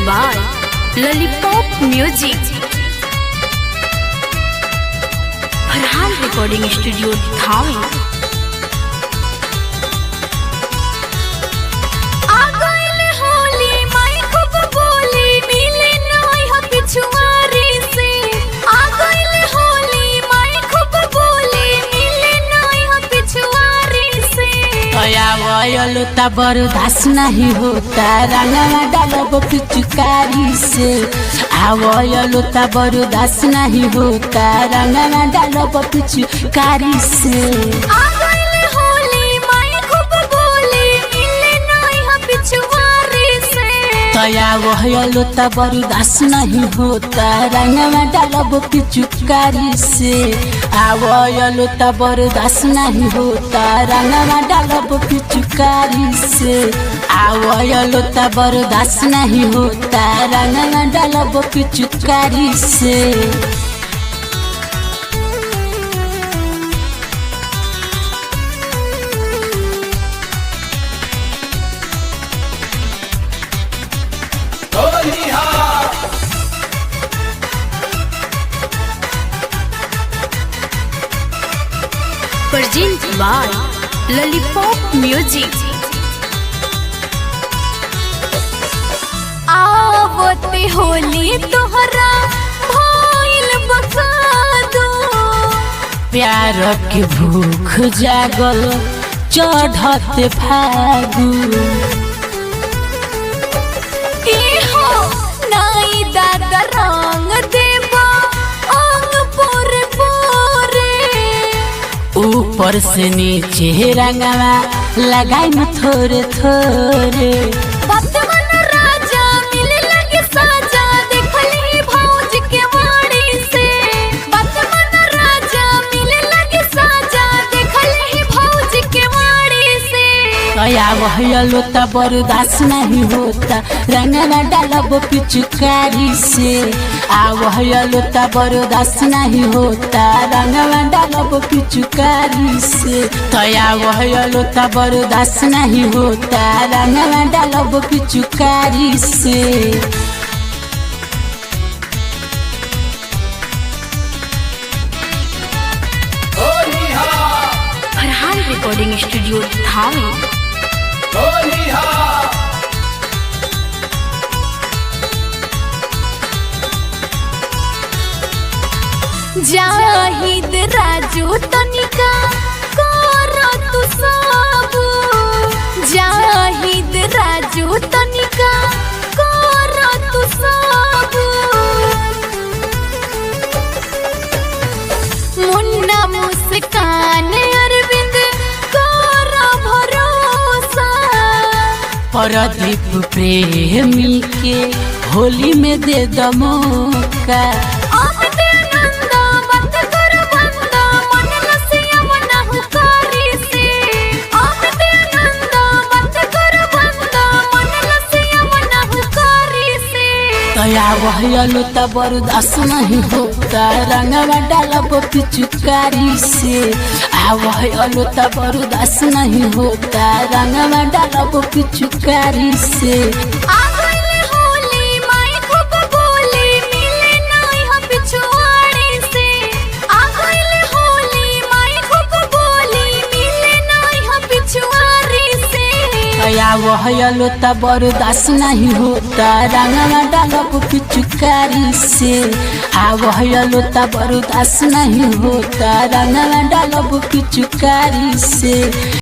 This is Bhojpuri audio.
by Lollipop Music. Farhan recording studio Dhami. लुता बर्दाश्त नहीं होता रंगवा डालब पिचकारी से। लुता बर्दाश्त नहीं होता रंगवा डालब पिचकारी से। लुता बर्दाश्त नहीं होता रंगवा डालब पिचकारी से। लुता बर्दाश्त नहीं होता रंगवा डालब पिचकारी से। लुता बर्दाश्त नहीं होता रंगवा डालब पिचकारी से। Presented by Lollipop Music. आवते होली तोहरा भइल बसादो। प्यार के भूख जागल चढ़ते फागुन। नाई दादा रंग देबा अंग पोरे पोरे। ऊपर से नीचे रंगवा लगाई में थोड़े थोड़े। बतमन राजा मिले लगे साजा देखली भौज के वाड़ी से। बतमन राजा मिले लगे साजा देखली भौज के वाड़ी से। लुता बर्दाश्त नहीं होता रंगवा डालब पिचकारी से। लुता बर्दाश्त नहीं होता रंगवा डालब पिचकारी से। लुता बर्दाश्त नहीं होता रंगवा डालब पिचकारी से। Farhan recording studio Dhami. जाहिद राजू तनिका करो तू सब। जाहिद राजू तनिका करो तू सब। मुन्ना मुस्कान अरविंद करो भरोसा। प्रदीप प्रेमी के होली में दे दमोका। लुता बर्दाश्त नहीं होता रंगवा डालब पिचकारी से। लुता बर्दाश्त नहीं होता रंगवा डालब पिचकारी से। लुता बर्दाश्त नहीं होता रंगवा डालब पिचकारी से। लुता बर्दाश्त नहीं होता रंगवा डालब पिचकारी से।